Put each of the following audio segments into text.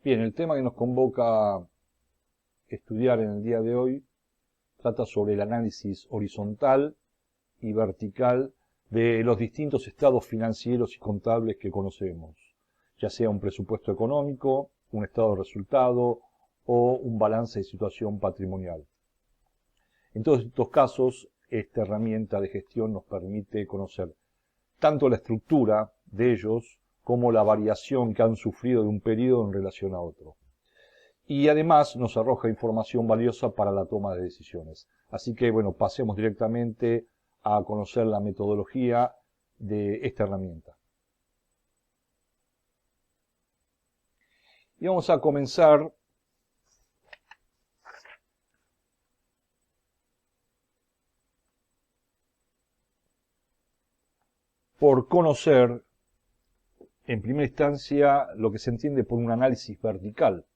Bien, el tema que nos convoca a estudiar en el día de hoy trata sobre el análisis horizontal y vertical de los distintos estados financieros y contables que conocemos, ya sea un presupuesto económico, un estado de resultado o un balance de situación patrimonial. En todos estos casos, esta herramienta de gestión nos permite conocer tanto la estructura de ellos como la variación que han sufrido de un periodo en relación a otro. Y además nos arroja información valiosa para la toma de decisiones. Así que, bueno, pasemos directamente a conocer la metodología de esta herramienta. Y vamos a comenzar por conocer, en primera instancia, lo que se entiende por un análisis vertical.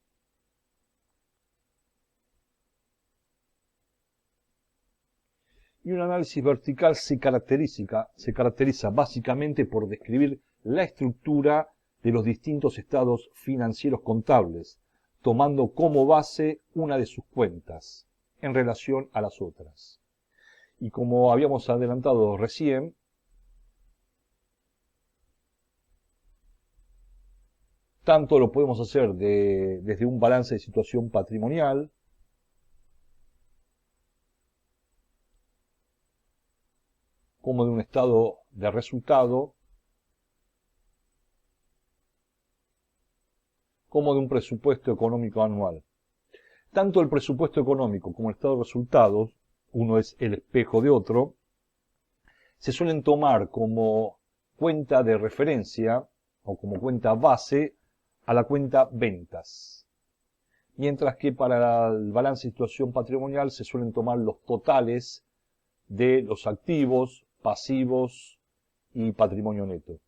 Y un análisis vertical se caracteriza básicamente por describir la estructura de los distintos estados financieros contables, tomando como base una de sus cuentas en relación a las otras. Y como habíamos adelantado recién, tanto lo podemos hacer desde un balance de situación patrimonial, como de un estado de resultado, como de un presupuesto económico anual. Tanto el presupuesto económico como el estado de resultados, uno es el espejo de otro, se suelen tomar como cuenta de referencia o como cuenta base a la cuenta ventas. Mientras que para el balance de situación patrimonial se suelen tomar los totales de los activos, pasivos y patrimonio neto.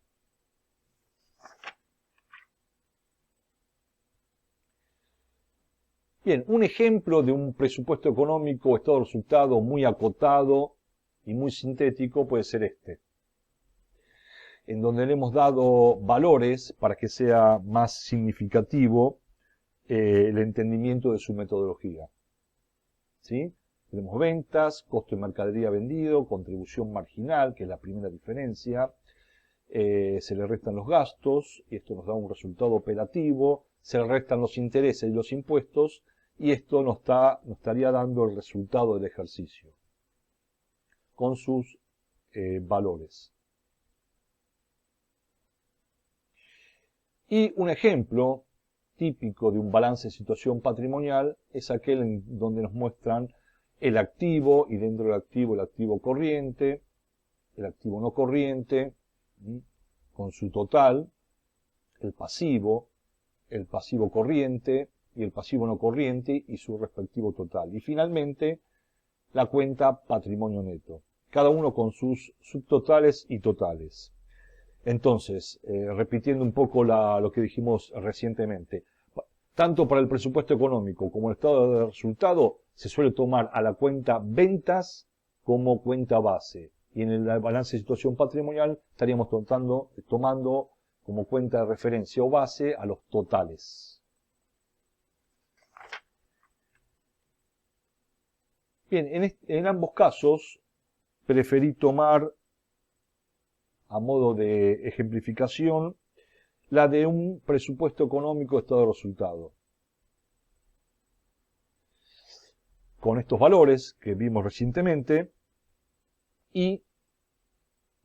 Bien, un ejemplo de un presupuesto económico o estado de resultado muy acotado y muy sintético puede ser este, en donde le hemos dado valores para que sea más significativo el entendimiento de su metodología. ¿Sí? Tenemos ventas, costo de mercadería vendido, contribución marginal, que es la primera diferencia, se le restan los gastos, y esto nos da un resultado operativo, se le restan los intereses y los impuestos, y esto nos estaría dando el resultado del ejercicio, con sus valores. Y un ejemplo típico de un balance de situación patrimonial es aquel en donde nos muestran el activo y dentro del activo el activo corriente, el activo no corriente, con su total, el pasivo corriente y el pasivo no corriente y su respectivo total. Y finalmente la cuenta patrimonio neto, cada uno con sus subtotales y totales. Entonces, repitiendo un poco lo que dijimos recientemente, tanto para el presupuesto económico como el estado de resultado se suele tomar a la cuenta ventas como cuenta base. Y en el balance de situación patrimonial estaríamos tomando como cuenta de referencia o base a los totales. Bien, en ambos casos preferí tomar a modo de ejemplificación la de un presupuesto económico estado de resultado. Con estos valores que vimos recientemente y,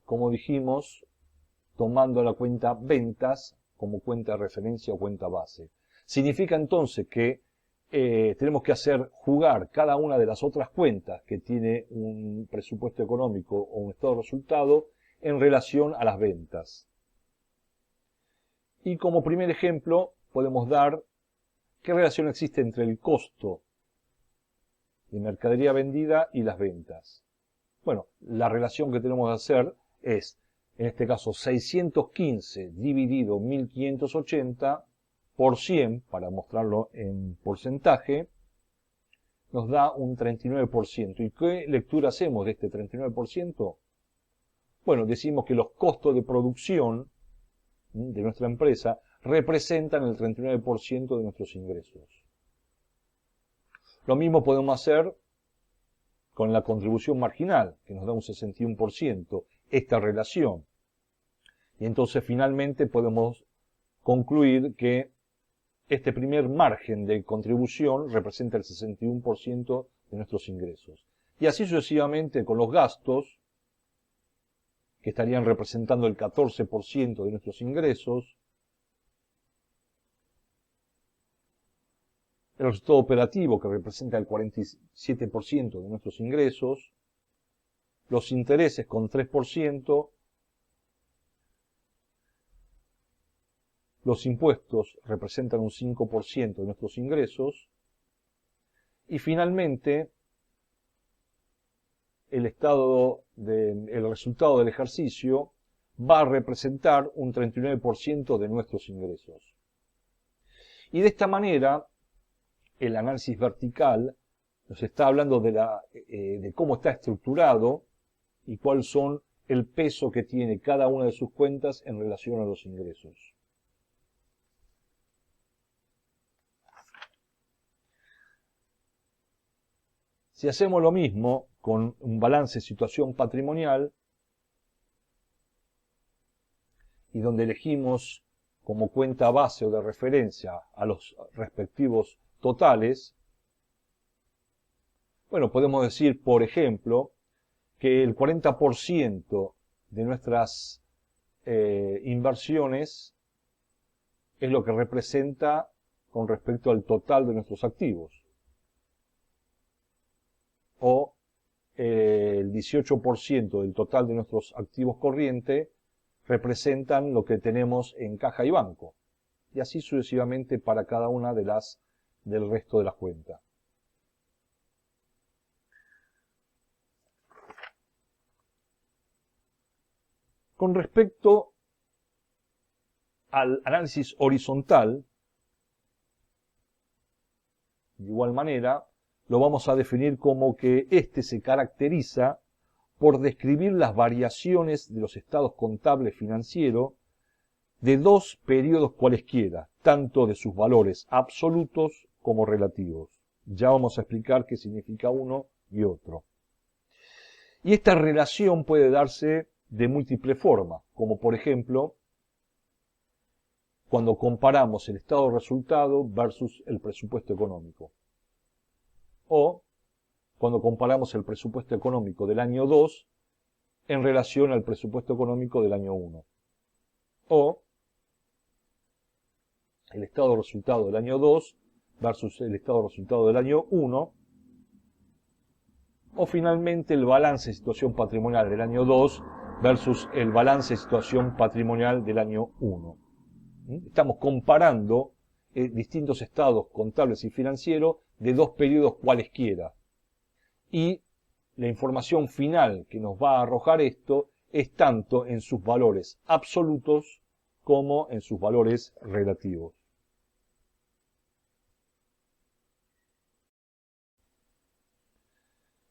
como dijimos, tomando la cuenta ventas como cuenta de referencia o cuenta base. Significa entonces que tenemos que hacer jugar cada una de las otras cuentas que tiene un presupuesto económico o un estado de resultado en relación a las ventas. Y como primer ejemplo podemos dar qué relación existe entre el costo de mercadería vendida y las ventas. Bueno, la relación que tenemos que hacer es, en este caso, 615 dividido 1580 por 100, para mostrarlo en porcentaje, nos da un 39%. ¿Y qué lectura hacemos de este 39%? Bueno, decimos que los costos de producción de nuestra empresa representan el 39% de nuestros ingresos. Lo mismo podemos hacer con la contribución marginal, que nos da un 61%, esta relación. Y entonces finalmente podemos concluir que este primer margen de contribución representa el 61% de nuestros ingresos. Y así sucesivamente con los gastos, que estarían representando el 14% de nuestros ingresos, el resultado operativo, que representa el 47% de nuestros ingresos, los intereses con 3%, los impuestos representan un 5% de nuestros ingresos, y finalmente el resultado del ejercicio va a representar un 39% de nuestros ingresos. Y de esta manera, el análisis vertical nos está hablando de cómo está estructurado y cuál son el peso que tiene cada una de sus cuentas en relación a los ingresos. Si hacemos lo mismo con un balance de situación patrimonial y donde elegimos como cuenta base o de referencia a los respectivos totales, bueno, podemos decir, por ejemplo, que el 40% de nuestras inversiones es lo que representa con respecto al total de nuestros activos. O el 18% del total de nuestros activos corrientes representan lo que tenemos en caja y banco. Y así sucesivamente para cada una de las del resto de las cuentas. Con respecto al análisis horizontal, de igual manera, lo vamos a definir como que éste se caracteriza por describir las variaciones de los estados contables financieros de dos periodos cualesquiera, tanto de sus valores absolutos como relativos. Ya vamos a explicar qué significa uno y otro. Y esta relación puede darse de múltiples formas, como por ejemplo, cuando comparamos el estado de resultado versus el presupuesto económico. O cuando comparamos el presupuesto económico del año 2 en relación al presupuesto económico del año 1. O el estado de resultado del año 2 versus el estado de resultado del año 1. O finalmente el balance de situación patrimonial del año 2 versus el balance de situación patrimonial del año 1. Estamos comparando distintos estados contables y financieros de dos periodos cualesquiera. Y la información final que nos va a arrojar esto es tanto en sus valores absolutos como en sus valores relativos.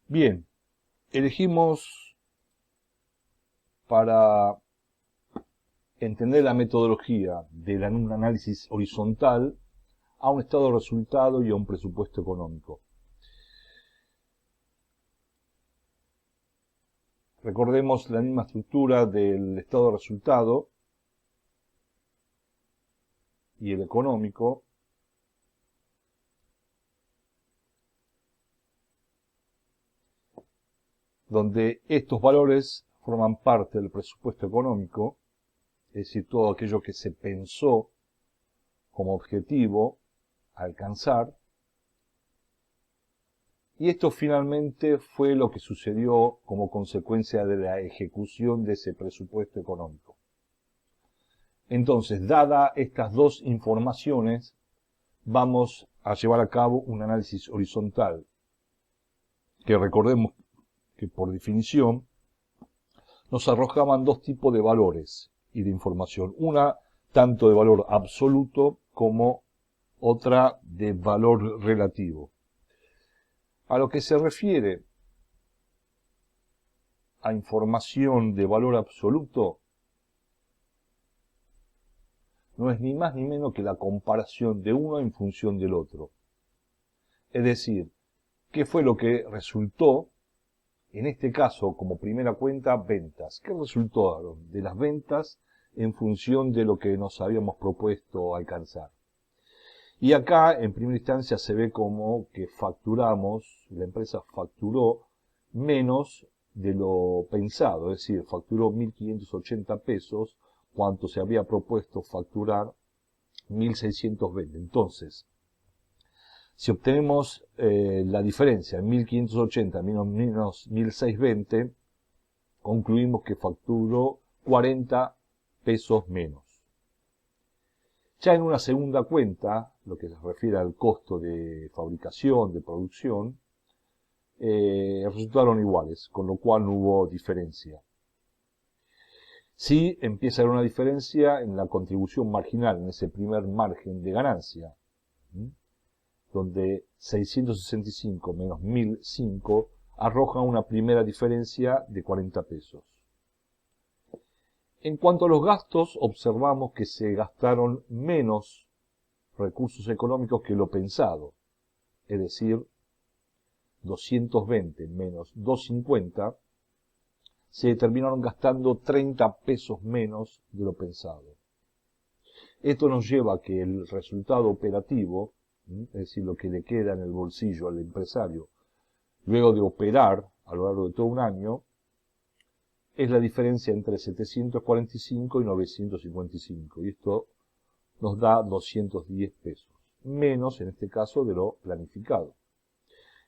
Bien, elegimos para entender la metodología de un análisis horizontal a un estado de resultado y a un presupuesto económico. Recordemos la misma estructura del estado de resultado y el económico. Donde estos valores forman parte del presupuesto económico, es decir, todo aquello que se pensó como objetivo a alcanzar, y esto finalmente fue lo que sucedió como consecuencia de la ejecución de ese presupuesto económico. Entonces, dadas estas dos informaciones, vamos a llevar a cabo un análisis horizontal, que recordemos que por definición nos arrojaban dos tipos de valores y de información. Una tanto de valor absoluto como otra de valor relativo. A lo que se refiere a información de valor absoluto, no es ni más ni menos que la comparación de uno en función del otro. Es decir, ¿qué fue lo que resultó? En este caso, como primera cuenta, ventas. ¿Qué resultó de las ventas en función de lo que nos habíamos propuesto alcanzar? Y acá, en primera instancia, se ve como que facturamos, la empresa facturó menos de lo pensado, es decir, facturó 1.580 pesos, cuanto se había propuesto facturar 1.620. Entonces, si obtenemos la diferencia, 1.580 menos 1.620, concluimos que facturó 40 pesos menos. Ya en una segunda cuenta, lo que se refiere al costo de fabricación, de producción, resultaron iguales, con lo cual no hubo diferencia. Sí empieza a haber una diferencia en la contribución marginal, en ese primer margen de ganancia, donde 665 menos 1005 arroja una primera diferencia de 40 pesos. En cuanto a los gastos, observamos que se gastaron menos recursos económicos que lo pensado, es decir, 220 menos 250, se terminaron gastando 30 pesos menos de lo pensado. Esto nos lleva a que el resultado operativo, es decir, lo que le queda en el bolsillo al empresario, luego de operar a lo largo de todo un año, es la diferencia entre 745 y 955, y esto nos da 210 pesos, menos en este caso de lo planificado.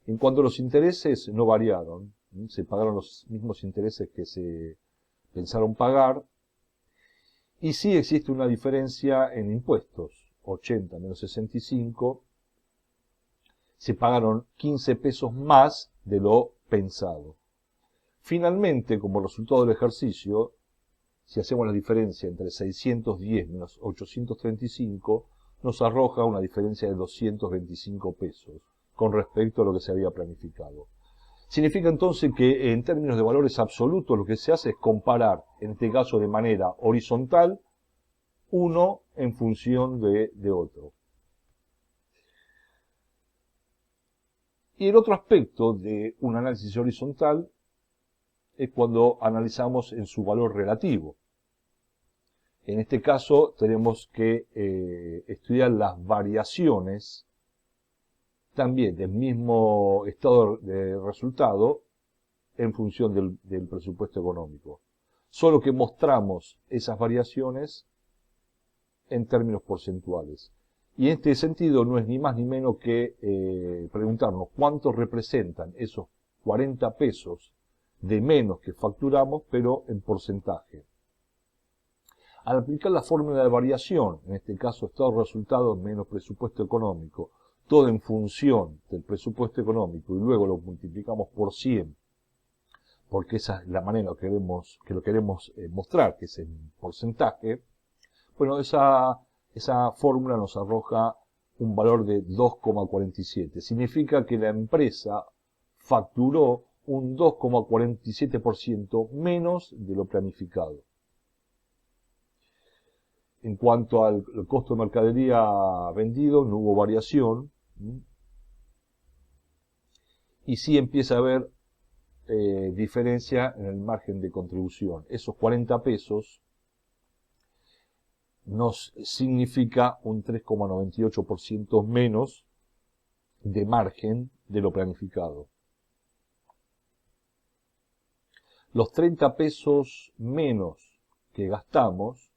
En cuanto a los intereses, no variaron, se pagaron los mismos intereses que se pensaron pagar, y sí existe una diferencia en impuestos, 80 menos 65, se pagaron 15 pesos más de lo pensado. Finalmente, como resultado del ejercicio, si hacemos la diferencia entre 610 menos 835, nos arroja una diferencia de 225 pesos con respecto a lo que se había planificado. Significa entonces que en términos de valores absolutos lo que se hace es comparar, en este caso de manera horizontal, uno en función de otro. Y el otro aspecto de un análisis horizontal es cuando analizamos en su valor relativo. En este caso tenemos que estudiar las variaciones también del mismo estado de resultado en función del presupuesto económico. Solo que mostramos esas variaciones en términos porcentuales. Y en este sentido no es ni más ni menos que preguntarnos cuánto representan esos 40 pesos de menos que facturamos, pero en porcentaje. Al aplicar la fórmula de variación, en este caso estado de resultados menos presupuesto económico, todo en función del presupuesto económico, y luego lo multiplicamos por 100, porque esa es la manera que lo queremos mostrar, que es en porcentaje, bueno, esa fórmula nos arroja un valor de 2,47. Significa que la empresa facturó un 2,47% menos de lo planificado. En cuanto al costo de mercadería vendido, no hubo variación. Y sí empieza a haber diferencia en el margen de contribución. Esos 40 pesos nos significa un 3,98% menos de margen de lo planificado. Los 30 pesos menos que gastamos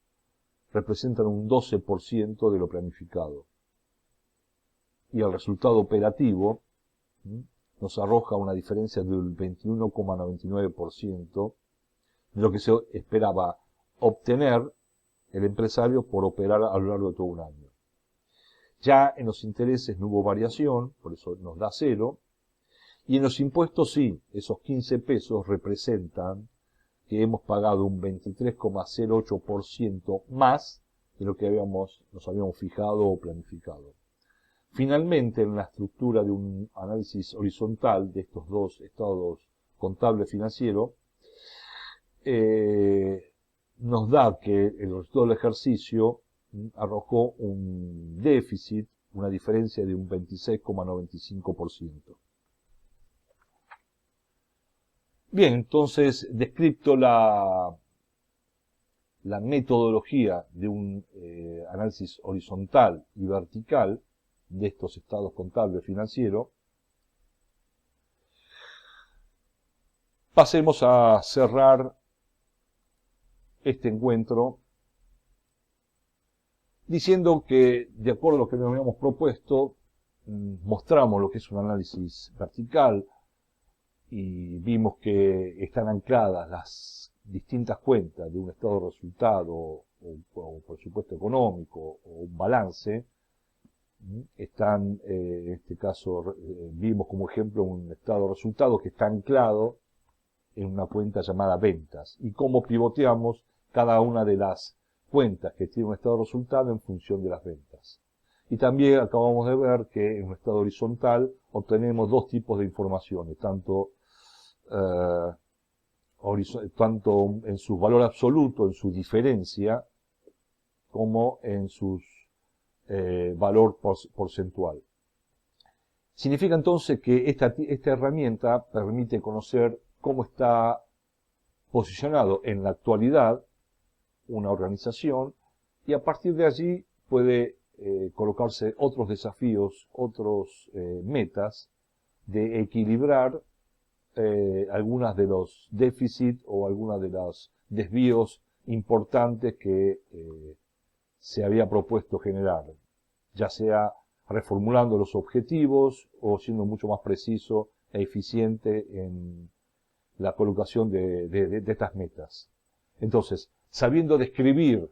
representan un 12% de lo planificado. Y el resultado operativo nos arroja una diferencia del 21,99% de lo que se esperaba obtener el empresario por operar a lo largo de todo un año. Ya en los intereses no hubo variación, por eso nos da 0. Y en los impuestos sí, esos 15 pesos representan que hemos pagado un 23,08% más de lo que nos habíamos fijado o planificado. Finalmente, en la estructura de un análisis horizontal de estos dos estados contable financiero, nos da que el resultado del ejercicio arrojó un déficit, una diferencia de un 26,95%. Bien, entonces, descripto la metodología de un análisis horizontal y vertical de estos estados contables financieros, pasemos a cerrar este encuentro diciendo que, de acuerdo a lo que nos habíamos propuesto, mostramos lo que es un análisis vertical y vimos que están ancladas las distintas cuentas de un estado de resultado o presupuesto económico o un balance. Están, en este caso, vimos como ejemplo un estado de resultado que está anclado en una cuenta llamada ventas y cómo pivoteamos cada una de las cuentas que tiene un estado de resultado en función de las ventas. Y también acabamos de ver que en un estado horizontal obtenemos dos tipos de informaciones, tanto en su valor absoluto, en su diferencia, como en su valor porcentual. Significa entonces que esta herramienta permite conocer cómo está posicionado en la actualidad una organización y a partir de allí puede colocarse otros desafíos, otros metas de equilibrar algunas de los déficits o algunas de los desvíos importantes que se había propuesto generar, ya sea reformulando los objetivos o siendo mucho más preciso e eficiente en la colocación de estas metas. Entonces, sabiendo describir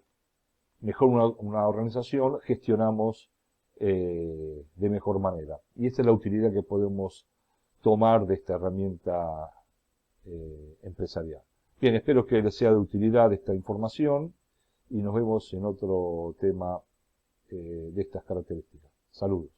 mejor una organización, gestionamos de mejor manera. Y esta es la utilidad que podemos tomar de esta herramienta empresarial. Bien, espero que les sea de utilidad esta información y nos vemos en otro tema de estas características. Saludos.